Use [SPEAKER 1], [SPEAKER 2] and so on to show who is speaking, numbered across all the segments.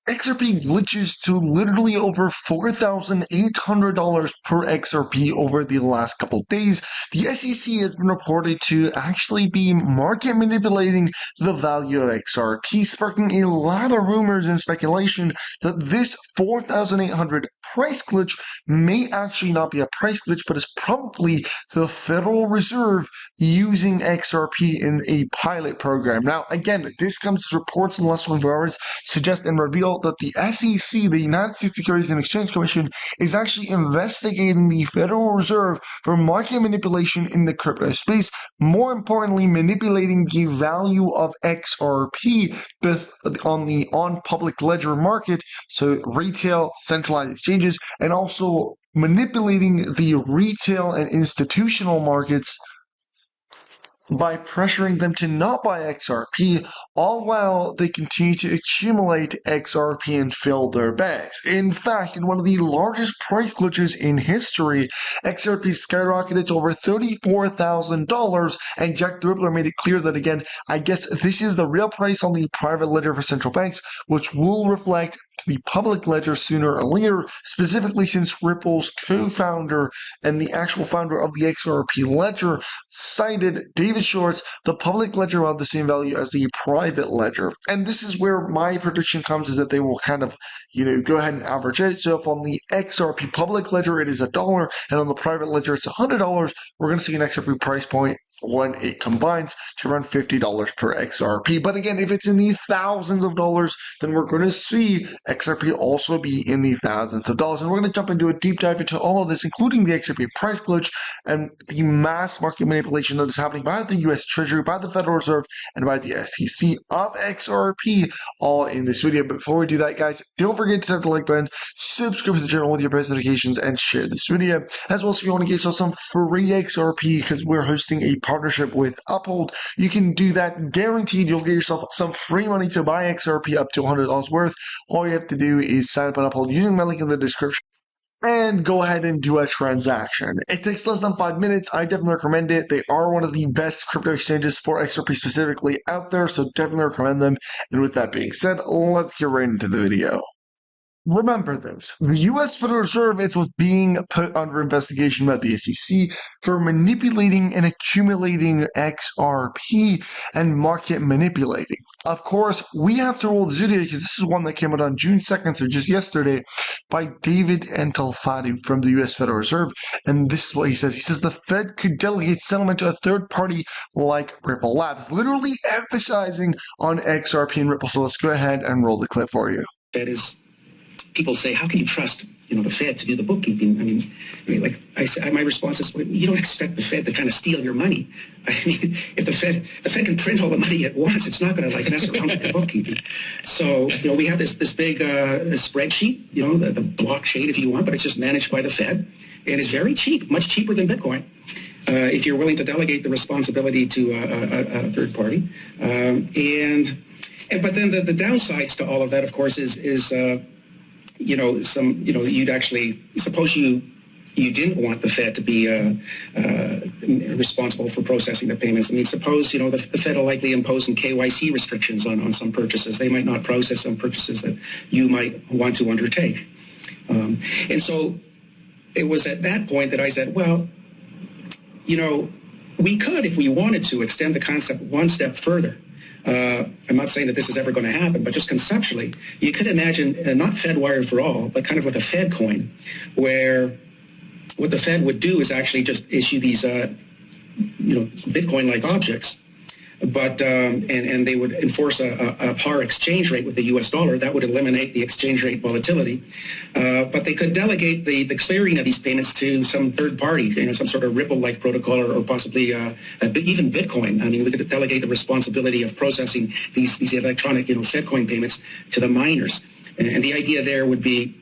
[SPEAKER 1] XRP glitches to literally over $4,800 per XRP over the last couple of days. The SEC has been reported to actually be market manipulating the value of XRP, sparking a lot of rumors and speculation that this 4,800 price glitch may actually not be a price glitch, but is probably the Federal Reserve using XRP in a pilot program. Now, again, this comes as reports in the last 24 hours suggest and reveal that the SEC, the United States Securities and Exchange Commission, is actually investigating the Federal Reserve for market manipulation in the crypto space. More importantly, manipulating the value of XRP on the on-public ledger market, so retail, centralized exchanges, and also manipulating the retail and institutional markets by pressuring them to not buy XRP, all while they continue to accumulate XRP and fill their bags. In fact, in one of the largest price glitches in history, XRP skyrocketed to over $34,000, and Jack the Rippler made it clear that, again, I guess this is the real price on the private ledger for central banks, which will reflect to the public ledger sooner or later, specifically since Ripple's co-founder and the actual founder of the XRP ledger cited David Short's, the public ledger will have the same value as the private ledger. And this is where my prediction comes, is that they will kind of, go ahead and average it. So if on the XRP public ledger it is $1 and on the private ledger it's $100, we're going to see an XRP price point when it combines to around $50 per XRP. But again, if it's in the thousands of dollars, then we're going to see XRP also be in the thousands of dollars. And we're going to jump into a deep dive into all of this, including the XRP price glitch and the mass market manipulation that is happening by the US Treasury, by the Federal Reserve, and by the SEC of XRP, all in this video. But before we do that, guys, don't forget to tap the like button, subscribe to the channel with your best notifications, and share this video. As well as if you want to get yourself some free XRP, because we're hosting a partnership with Uphold, you can do that. Guaranteed you'll get yourself some free money to buy XRP up to $100 worth. All you have to do is sign up on Uphold using my link in the description and go ahead and do a transaction. It takes less than 5 minutes. I definitely recommend it. They are one of the best crypto exchanges for XRP specifically out there, so definitely recommend them. And with that being said, let's get right into the video. Remember this, the U.S. Federal Reserve is being put under investigation by the SEC for manipulating and accumulating XRP and market manipulating. Of course, we have to roll this video because this is one that came out on June 2nd, so just yesterday, by David Entelfati from the U.S. Federal Reserve. And this is what he says. He says the Fed could delegate settlement to a third party like Ripple Labs, literally emphasizing on XRP and Ripple. So let's go ahead and roll the clip for you.
[SPEAKER 2] That is, people say, how can you trust, the Fed to do the bookkeeping? Like I said, my response is, well, you don't expect the Fed to kind of steal your money. If the Fed can print all the money at once, it's not going to mess around with the bookkeeping. So, we have this big spreadsheet, the blockchain if you want, but it's just managed by the Fed, and it's very cheap, much cheaper than Bitcoin. If you're willing to delegate the responsibility to a third party, but then the downsides to all of that, of course, is you'd actually, suppose you didn't want the Fed to be responsible for processing the payments. Suppose, the Fed will likely impose some KYC restrictions on some purchases. They might not process some purchases that you might want to undertake. And so it was at that point that I said, well, we could, if we wanted to, extend the concept one step further. I'm not saying that this is ever going to happen, but just conceptually, you could imagine not FedWire for all, but kind of like a Fed coin, where what the Fed would do is actually just issue these, Bitcoin-like objects, but and they would enforce a par exchange rate with the U.S. dollar. That would eliminate the exchange rate volatility. But they could delegate the clearing of these payments to some third party, some sort of Ripple-like protocol, or possibly even Bitcoin. We could delegate the responsibility of processing these electronic, Fedcoin payments to the miners. And the idea there would be,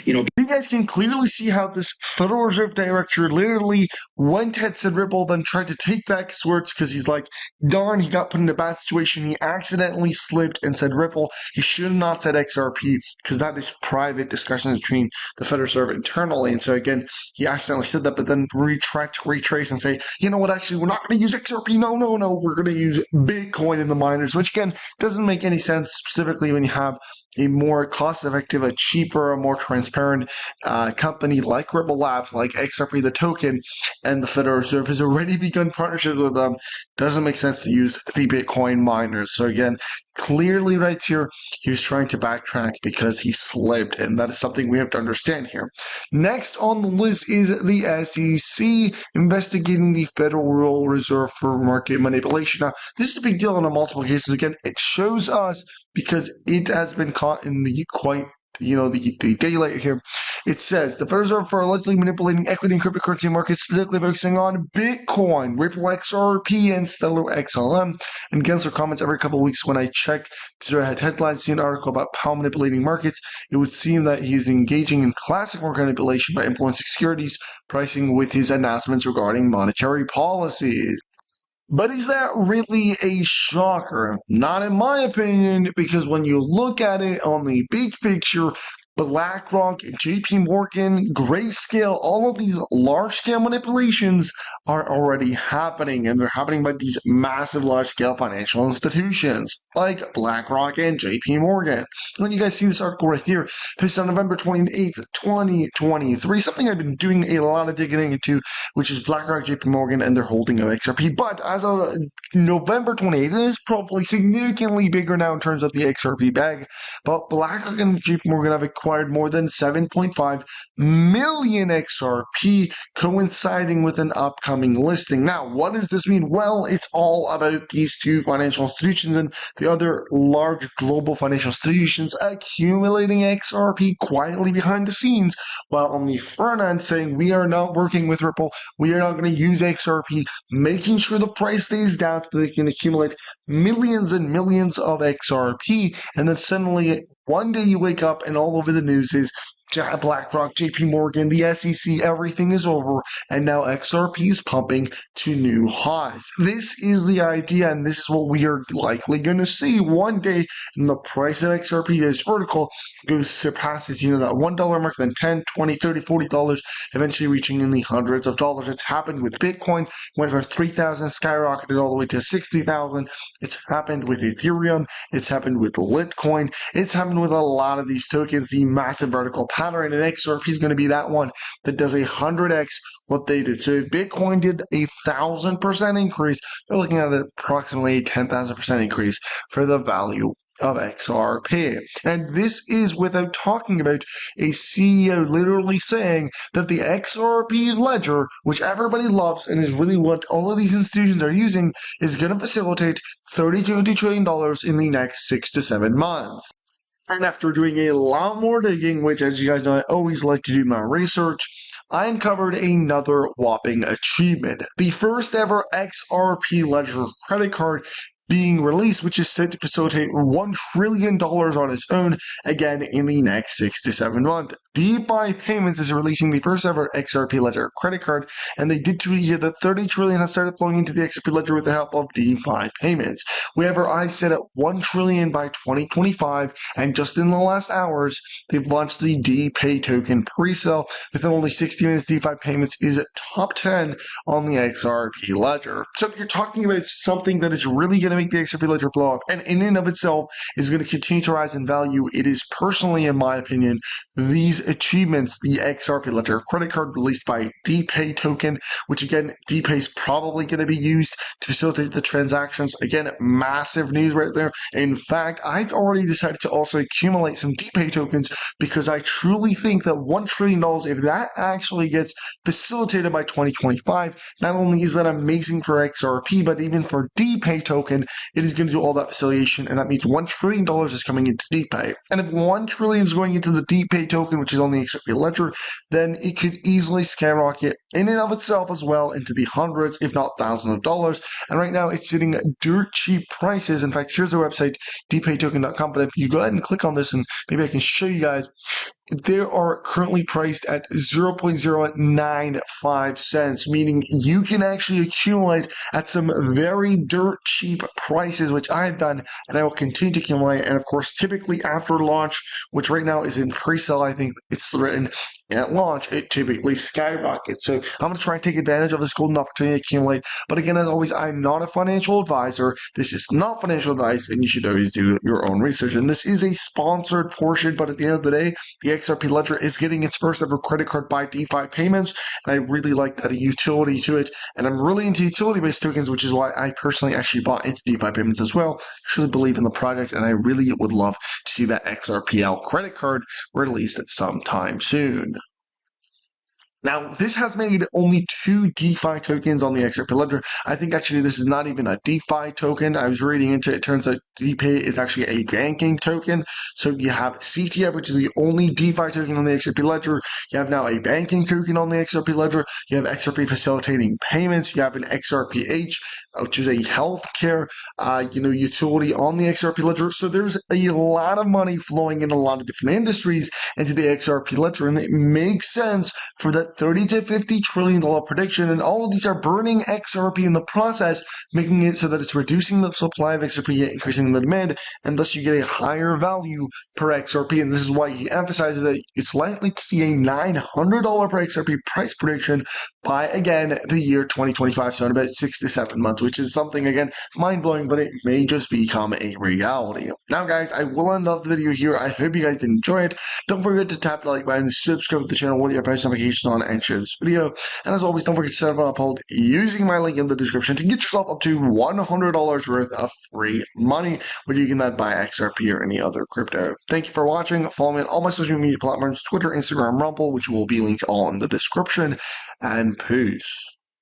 [SPEAKER 1] you guys can clearly see how this Federal Reserve director literally went ahead, said Ripple, then tried to take back his words because he's like, darn, he got put in a bad situation. He accidentally slipped and said Ripple. He should not said XRP because that is private discussions between the Federal Reserve internally. And so again, he accidentally said that, but then retrace and say, you know what, actually, we're not going to use XRP. No, we're going to use Bitcoin in the miners, which again, doesn't make any sense, specifically when you have a more cost-effective, a cheaper, a more transparent company like Ripple Labs, like XRP, the token, and the Federal Reserve has already begun partnerships with them. Doesn't make sense to use the Bitcoin miners. So again, clearly right here, he was trying to backtrack because he slipped, and that is something we have to understand here. Next on the list is the SEC investigating the Federal Reserve for market manipulation. Now, this is a big deal in multiple cases. Again, it shows us because it has been caught in the the daylight here. It says the Federal Reserve for allegedly manipulating equity and cryptocurrency markets, specifically focusing on Bitcoin, Ripple XRP, and Stellar XLM. And against their comments every couple of weeks when I check to had headlines, see an article about how manipulating markets, it would seem that he's engaging in classic market manipulation by influencing securities pricing with his announcements regarding monetary policies. But is that really a shocker? Not in my opinion, because when you look at it on the big picture, BlackRock, JP Morgan, Grayscale, all of these large scale manipulations are already happening, and they're happening by these massive large scale financial institutions like BlackRock and JP Morgan. When you guys see this article right here, posted on November 28th, 2023, something I've been doing a lot of digging into, which is BlackRock, JP Morgan, and their holding of XRP. But as of November 28th, it is probably significantly bigger now in terms of the XRP bag. But BlackRock and JP Morgan have acquired more than 7.5 million XRP, coinciding with an upcoming listing. Now, what does this mean? Well, it's all about these two financial institutions and the other large global financial institutions accumulating XRP quietly behind the scenes, while on the front end saying we are not working with Ripple, we are not going to use XRP, making sure the price stays down so they can accumulate millions and millions of XRP, and then suddenly one day you wake up and all over the news is BlackRock, JP Morgan, the SEC, everything is over, and now XRP is pumping to new highs. This is the idea, and this is what we are likely going to see one day. And the price of XRP is vertical, surpasses that $1 mark, then $10, $20, $30, $40, eventually reaching in the hundreds of dollars. It's happened with Bitcoin, went from 3,000, skyrocketed all the way to 60,000. It's happened with Ethereum. It's happened with Litecoin. It's happened with a lot of these tokens. The massive vertical pattern, and XRP is going to be that one that does 100x what they did. So if Bitcoin did 1,000% increase, they're looking at approximately a 10,000% increase for the value of XRP. And this is without talking about a CEO literally saying that the XRP ledger, which everybody loves and is really what all of these institutions are using, is going to facilitate $30 trillion in the next 6 to 7 months. And after doing a lot more digging, which as you guys know I always like to do my research, I uncovered another whopping achievement. The first ever XRP Ledger credit card being released, which is set to facilitate $1 trillion on its own, again in the next 6 to 7 months. DeFi Payments is releasing the first ever XRP Ledger credit card, and they did tweet here that $30 trillion has started flowing into the XRP Ledger with the help of DeFi Payments. We have our eyes set at $1 trillion by 2025, and just in the last hours, they've launched the DPay token pre-sale. Within only 60 minutes, DeFi Payments is at top 10 on the XRP Ledger. So if you're talking about something that is really going to make the XRP Ledger blow up, and in and of itself is going to continue to rise in value, it is personally, in my opinion, these achievements, the XRP Ledger credit card released by DPay token, which again, DPay is probably going to be used to facilitate the transactions. Again, massive news right there. In fact, I've already decided to also accumulate some DPay tokens because I truly think that $1 trillion, if that actually gets facilitated by 2025, not only is that amazing for XRP, but even for DPay token, it is going to do all that facilitation, and that means $1 trillion is coming into DPay. And if $1 trillion is going into the DPay token, which is on the XRP Ledger, then it could easily skyrocket in and of itself as well into the hundreds, if not thousands of dollars. And right now it's sitting at dirt cheap prices. In fact, here's their website, dpaytoken.com. But if you go ahead and click on this, and maybe I can show you guys, they are currently priced at 0.095 cents, meaning you can actually accumulate at some very dirt cheap prices, which I have done, and I will continue to accumulate. And of course, typically after launch, which right now is in pre-sale, I think it's written at launch, it typically skyrockets. So I'm going to try and take advantage of this golden opportunity to accumulate. But again, as always, I'm not a financial advisor. This is not financial advice, and you should always do your own research. And this is a sponsored portion, but at the end of the day, the XRP Ledger is getting its first ever credit card by DeFi payments, and I really like that utility to it. And I'm really into utility-based tokens, which is why I personally actually bought into DeFi payments as well. Truly believe in the project, and I really would love to see that XRPL credit card released at some time soon. Now, this has made only 2 DeFi tokens on the XRP Ledger. I think actually this is not even a DeFi token. I was reading into it. It turns out DeFi is actually a banking token. So you have CTF, which is the only DeFi token on the XRP Ledger. You have now a banking token on the XRP Ledger. You have XRP facilitating payments. You have an XRPH, which is a healthcare, utility on the XRP Ledger. So there's a lot of money flowing in a lot of different industries into the XRP Ledger, and it makes sense for that 30 to 50 trillion dollar prediction, and all of these are burning XRP in the process, making it so that it's reducing the supply of XRP yet increasing the demand, and thus you get a higher value per XRP. And this is why he emphasizes that it's likely to see a $900 per XRP price prediction by, again, the year 2025, so in about 6 to 7 months, which is something, again, mind-blowing, but it may just become a reality. Now, guys, I will end off the video here. I hope you guys did enjoy it. Don't forget to tap the like button, subscribe to the channel with your post notifications on, and share this video. And as always, don't forget to set up an uphold using my link in the description to get yourself up to $100 worth of free money, where you can then buy XRP or any other crypto. Thank you for watching. Follow me on all my social media platforms, Twitter, Instagram, Rumble, which will be linked all in the description. And peace.